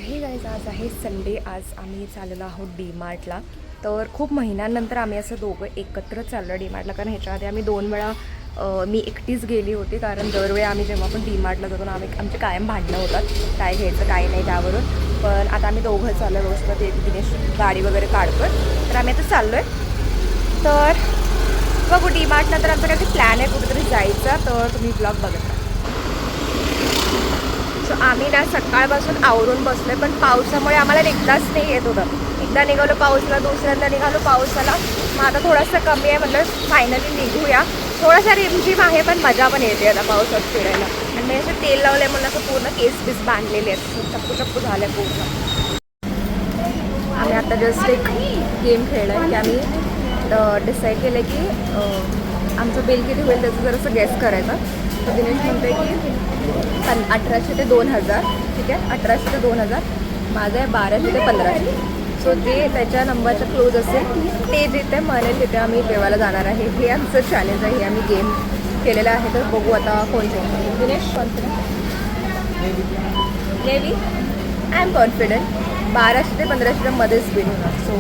हे गाईज आज आहे संडे. आज आम्ही चाललेलो आहोत डी मार्टला. तर खूप महिन्यानंतर आम्ही असं दोघं एकत्र चाललो डी मार्टला. कारण ह्याच्या आधी आम्ही 2 वेळा मी एकटीच गेली होती. कारण दरवेळी आम्ही जेव्हा पण डी मार्टला जातो ना आमचे कायम भांडणं होतात काय घ्यायचं काय नाही त्यावरून. पण आता आम्ही दोघं चाललो आहे. रोज ते दिनेश गाडी वगैरे काढतो आहे. तर आम्ही आता चाललो आहे. तर बघू डी मार्टला. तर आमचा काहीतरी प्लॅन आहे कुठेतरी जायचा. तर तुम्ही ब्लॉग बघत राहा. सो आम्ही ना सकाळपासून आवरून बसलो आहे. पण पावसामुळे आम्हाला निघताच नाही येत होतं. एकदा निघालो पाऊसला, दुसऱ्यांदा निघालो पाऊसाला. मग आता थोडंसं कमी आहे म्हटलं फायनली निघूया. थोडासा रिमझिम आहे पण मजा पण येते आता पावसात फिरायला. आणि मी असं तेल लावलं म्हणून असं पूर्ण केस बीस बांधलेले आहेत. चप्पू चप्पू झालं पूर्ण. आम्ही आता जस्ट एक गेम खेळला आहे की आम्ही डिसाईड केलं की आमचं बिल किती होईल त्याचं जरासं गेस करायचं. तर दिनेश म्हणतो आहे की 1800 ते 2000. ठीक आहे, 1800 ते 2000. माझं आहे 1200 ते 1500. सो जे त्याच्या नंबरचा क्लोज असेल ते जिथे म्हणेल तिथे आम्ही देवाला जाणार आहे. हे आमचं चॅलेंज आहे. हे आम्ही गेम केलेलं आहे. तर बघू आता कोण जिंकणार. Dinesh confident? Maybe I am confident. 1200 ते 1500 मध्येच बिल होणार. सो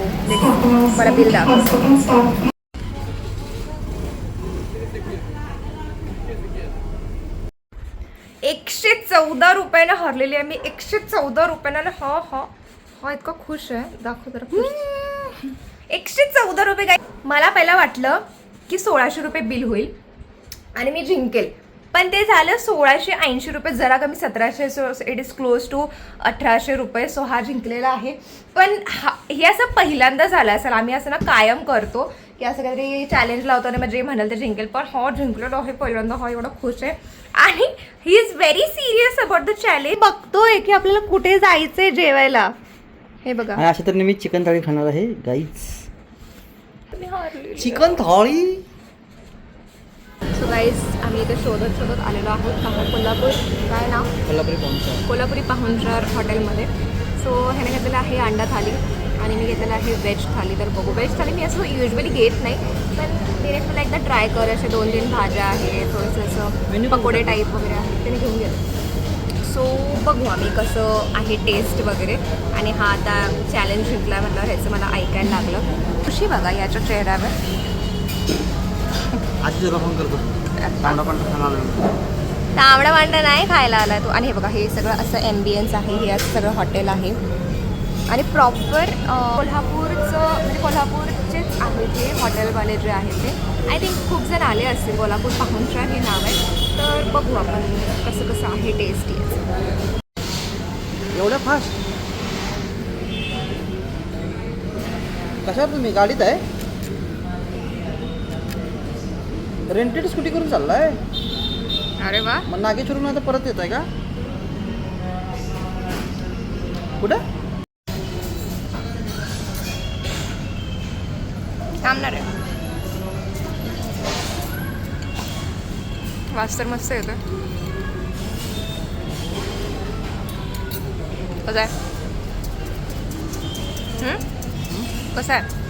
मला बिल दाखव. 114 रुपयानं हरलेली आहे मी. 114 रुपयानं. हा इतका खुश आहे. दाखव जरा खुश. 114 रुपये. काय मला पहिला वाटलं की 1600 रुपये बिल होईल आणि मी जिंकेल. पण ते झालं 1680 रुपये, जरा कमी 1700. So it is close to 1800 रुपये. सो हा जिंकलेला आहे. पण हे असं पहिल्यांदा झालं असेल. आम्ही असं ना कायम करतो की असं काहीतरी चॅलेंज लावतो आणि मग जे म्हणाल ते जिंकेल. पण हा जिंकलेला आहे पहिल्यांदा. हा एवढा खुश आहे आणि he is very serious about the challenge. बघतोय की आपल्याला कुठे जायचंय जेवायला. हे बघा, अशा तर मी चिकन थाळी खाणार आहे गाईज. चिकन थाळी. सो गाईज आम्ही इथे शोधत आलेलो आहोत. कोल्हापूर काय नाव? कोल्हापुरी पाहुणचार हॉटेलमध्ये. सो ह्याने घेतलेलं आहे अंडा थाली आणि मी घेतलेलं आहे व्हेज थाली. तर बघू, व्हेज थाली मी असं युजली घेत नाही, पण तिने मला एकदा ट्राय कर. असे 2-3 भाज्या आहेत, थोडंसं असं पकोडे टाईप वगैरे आहे, त्याने घेऊन घेतलं. सो बघू आम्ही कसं आहे टेस्ट वगैरे. आणि हा आता चॅलेंज जिंकला म्हटलं ह्याचं मला ऐकायला लागलं. खुशी बघा याच्या चेहऱ्यावर. तांबडा पांढरा नाही खायला आला तू. आणि हे बघा, हे सगळं असं ॲम्बियन्स आहे. हे असं सगळं हॉटेल आहे आणि प्रॉपर कोल्हापूरचं म्हणजे कोल्हापूरचेच आहे ते हॉटेलवाले जे आहे ते. आय थिंक खूप जण आले असतील. कोल्हापूर पाहुणचार हे नाव आहे. तर बघू आपण कसं कसं आहे टेस्ट याचं. एवढ्या फास्ट कशावर तुम्ही गाडीत आहे? रेंटेड स्कूटी करून चाललाय? अरे वा. मग नागेश्वरून आता परत येत आहे का? कुठं थांबणार आहे? वास तर मस्त येतं. कसं आहे? कसं आहे?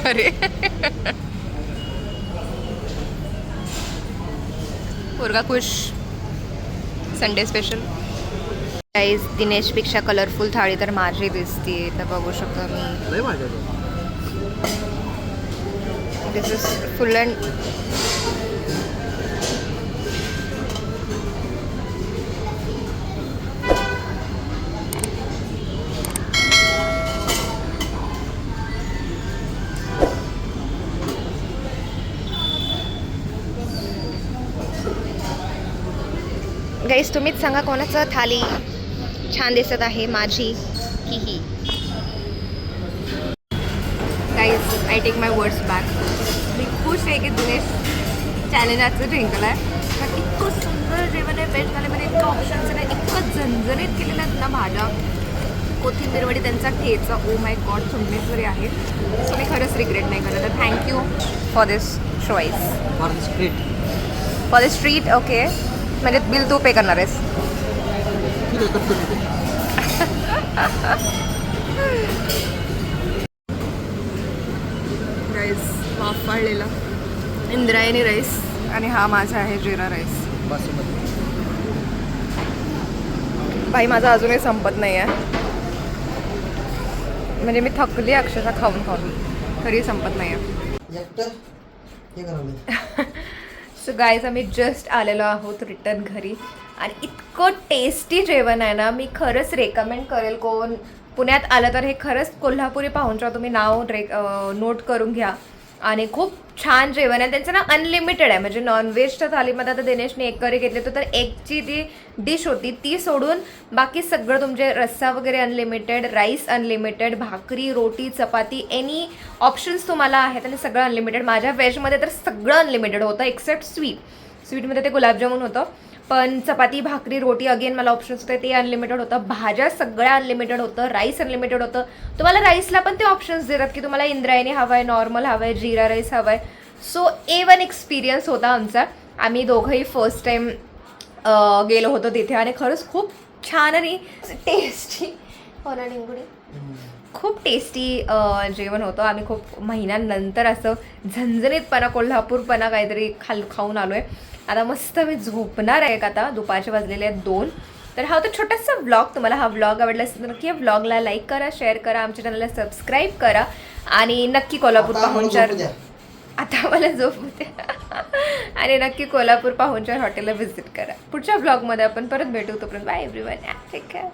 अरे पोरगा खुश. Sunday special. गाईज दिनेशपेक्षा कलरफुल थाळी तर माझी दिसते. तर बघू शकतो मी. This is full and guys तुम्हीच सांगा कोणाचं थाली छान दिसत आहे, माझी की ही. Guys I take my words back. मी खुश आहे की दिनेश चॅलेंजचं जिंकलं आहे. कारण इतकं सुंदर जेवण आहे. व्हेज थालीमध्ये इतकं ऑप्शन्स आहे, इतकं झणझणीत केलेलं आहेत ना भाज्या. कोथिंबीरवडी, त्यांचा ठेचा, ओ माय गॉड सुंदर आहे. सो मी खरंच रिग्रेट नाही करत. तर thank you for this choice. For this treat. Okay, म्हणजे बिल तू पे करणार आहेस? राईस वाफाळलेला इंद्रायणी राईस. आणि हा माझा आहे जिरा राईस. बासमती. बाई माझा अजूनही संपत नाही आहे, म्हणजे मी थकली अक्षरशः खाऊन खाऊन, तरी संपत नाही आहे. एकटर हे करावं. सो गाईज आम्ही जस्ट आलेलो आहोत रिटर्न घरी आणि इतकं टेस्टी जेवण आहे ना, मी खरंच रेकमेंड करेल कोण पुण्यात आलं तर हे खरंच कोल्हापुरी पाहुणचार तुम्ही नाव नोट करून घ्या. आणि खूप छान जेवण आहे त्यांचं ना, अनलिमिटेड आहे. म्हणजे नॉनव्हेजच्या थालीमध्ये आता दिनेशने एक करी घेतली होती, तर एकची जी डिश होती ती सोडून बाकी सगळं तुमचे रस्सा वगैरे अनलिमिटेड, राईस अनलिमिटेड, भाकरी, रोटी, चपाती, एनी ऑप्शन्स तुम्हाला आहेत आणि सगळं अनलिमिटेड. माझ्या व्हेजमध्ये तर सगळं अनलिमिटेड होतं एक्सेप्ट स्वीटमध्ये ते गुलाबजामुन होतं, पण चपाती, भाकरी, रोटी अगेन मला ऑप्शन्स होते ते अनलिमिटेड होतं. भाज्या सगळ्या अनलिमिटेड होतं, राईस अनलिमिटेड होतं. तुम्हाला राईसला पण ते ऑप्शन्स देतात की तुम्हाला इंद्रायणी हवं आहे, नॉर्मल हवं आहे, जिरा राईस हवं आहे. सो A1 एक्सपिरियन्स होता आमचा. आम्ही दोघंही फर्स्ट टाईम गेलो होतो तिथे आणि खरंच खूप छान आणि टेस्टी हो ना निंगुडी, खूप टेस्टी जेवण होतं. आम्ही खूप महिन्यांनंतर असं झणझणीतपणा, कोल्हापूरपणा काहीतरी खाऊन आलो आहे. आता मस्त मी झोपणार आहे का, आता दुपारचे वाजलेले आहेत 2. तर हा होता छोटासा व्लॉग. तुम्हाला हा व्लॉग आवडला असेल तर नक्की या व्लॉगला लाईक करा, शेअर करा, आमच्या चॅनलला सबस्क्राईब करा आणि नक्की कोल्हापूर पाहुणचार, आता मला झोपू द्या आणि नक्की कोल्हापूर पाहुणचार हॉटेलला व्हिजिट करा. पुढच्या व्लॉगमध्ये आपण परत भेटू. तोपर्यंत बाय एव्हरीवन, टेक केअर.